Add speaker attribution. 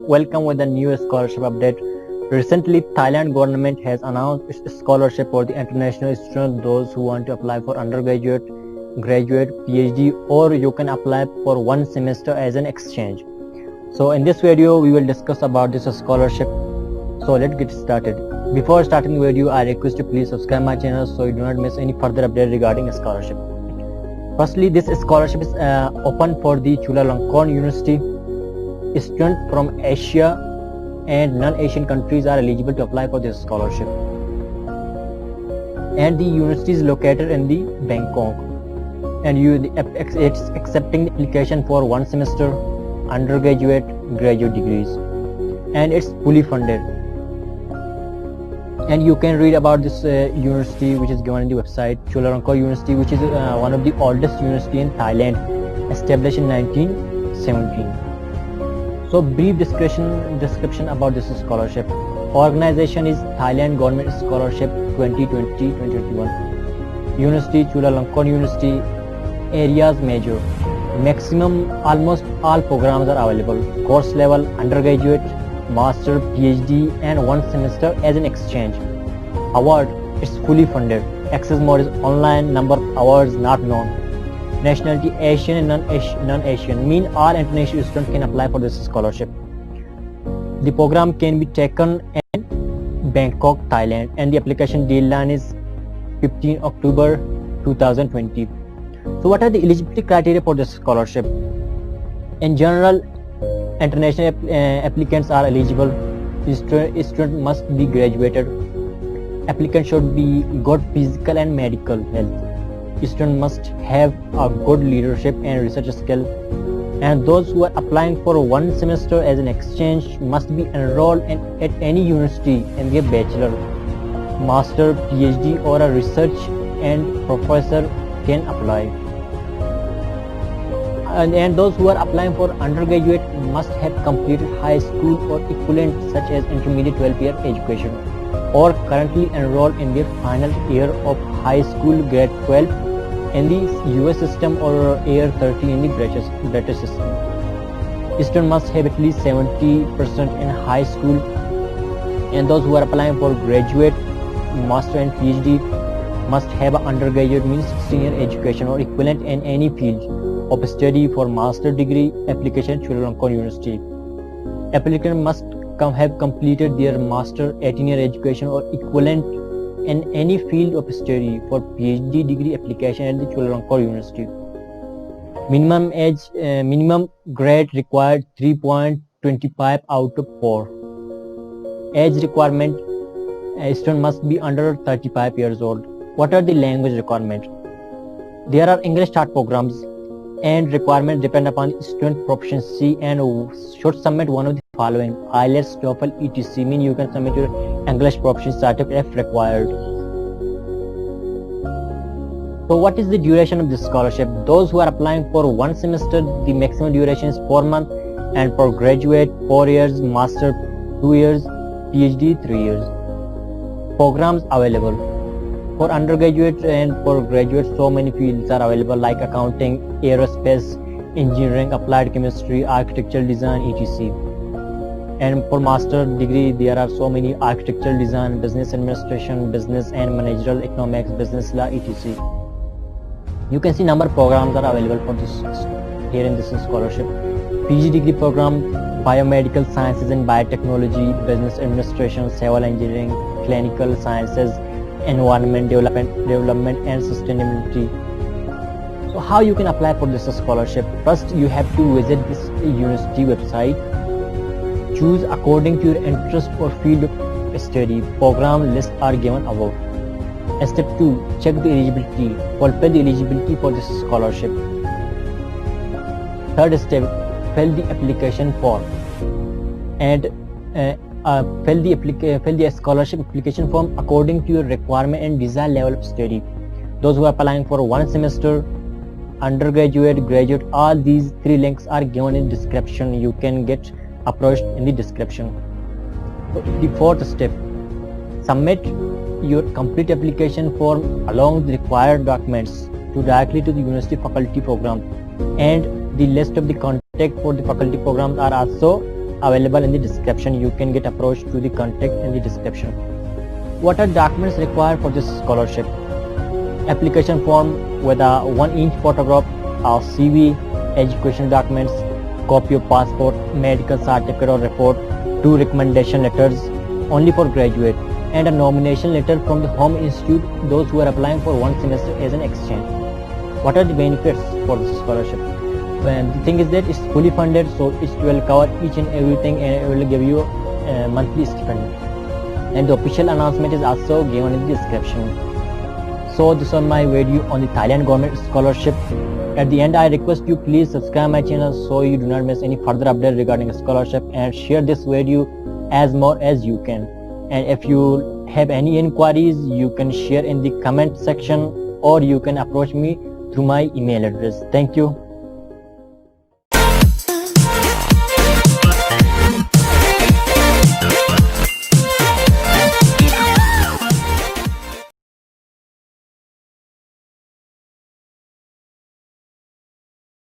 Speaker 1: Welcome with the new scholarship update. Recently, Thailand government has announced its scholarship for the international students, those who want to apply for undergraduate, graduate, PhD, or you can apply for one semester as an exchange. So in this video, we will discuss about this scholarship. So let's get started. Before starting the video, I request you please subscribe my channel so you do not miss any further update regarding scholarship. Firstly, this scholarship is open for the Chulalongkorn University. Students from Asia and non-Asian countries are eligible to apply for this scholarship. And the university is located in the Bangkok. And it's accepting the application for one semester, undergraduate, graduate degrees. And it's fully funded. And you can read about this university, which is given in the website. Chulalongkorn University, which is one of the oldest university in Thailand, established in 1917. So brief description about this scholarship. Organization is Thailand Government Scholarship 2020-2021. University Chulalongkorn University. Areas major. Maximum almost all programs are available. Course level undergraduate, master, PhD and one semester as an exchange. Award is fully funded. Access mode is online. Number of hours not known. Nationality Asian and non-Asian, mean all international students can apply for this scholarship. The program can be taken in Bangkok, Thailand, and the application deadline is 15 October 2020. So what are the eligibility criteria for this scholarship? In general, international applicants are eligible. Student must be graduated. Applicant should be good physical and medical health. Students must have a good leadership and research skill, and those who are applying for one semester as an exchange must be enrolled at any university in their bachelor, master, PhD or a research and professor can apply. And those who are applying for undergraduate must have completed high school or equivalent such as intermediate 12-year education, or currently enrolled in their final year of high school grade 12 in the US system or year 30 in the British system. Students must have at least 70% in high school, and those who are applying for graduate, master and PhD must have an undergraduate means 16-year education or equivalent in any field of study. For master degree application, Chulalongkorn University. Applicant must have completed their master 18-year education or equivalent in any field of study. For PhD degree application at the Chulalongkorn University. Minimum grade required 3.25 out of 4. Age requirement, a student must be under 35 years old. What are the language requirements? There are English start programs, and requirements depend upon student proficiency and should submit one of the following: IELTS, TOEFL, etc. Mean you can submit your English proficiency certificate if required. So what is the duration of this scholarship? Those who are applying for one semester, the maximum duration is 4 months, and for graduate 4 years, master 2 years, PhD 3 years. Programs available. For undergraduate and for graduate, so many fields are available like accounting, aerospace, engineering, applied chemistry, architectural design, etc. And for master degree, there are so many: architectural design, business administration, business and managerial economics, business law, etc. You can see number of programs are available for this here in this scholarship. PG degree program: biomedical sciences and biotechnology, business administration, civil engineering, clinical sciences, environment development and sustainability. So how you can apply for this scholarship? First, you have to visit this university website. Choose according to your interest or field of study. Program lists are given above. And step 2, check the eligibility. Fulfill the eligibility for this scholarship. Third step, fill the application form and fill the scholarship application form according to your requirement and desired level of study. Those who are applying for one semester, undergraduate, graduate, all these 3 links are given in description. You can get approached in the description. The fourth step, submit your complete application form along with the required documents directly to the university faculty program, and the list of the contact for the faculty programs are also available in the description. You can get approached to the contact in the description. What are documents required for this scholarship? Application form with a 1-inch photograph, a CV, education documents, copy of passport, medical certificate or report, 2 recommendation letters only for graduate, and a nomination letter from the home institute those who are applying for 1 semester as an exchange. What are the benefits for this scholarship? Well, the thing is that it's fully funded, so it will cover each and everything and it will give you a monthly stipend. And the official announcement is also given in the description. So this was my video on the Thailand government scholarship. At the end, I request you please subscribe my channel so you do not miss any further update regarding a scholarship, and share this video as more as you can. And if you have any inquiries, you can share in the comment section or you can approach me through my email address. Thank you.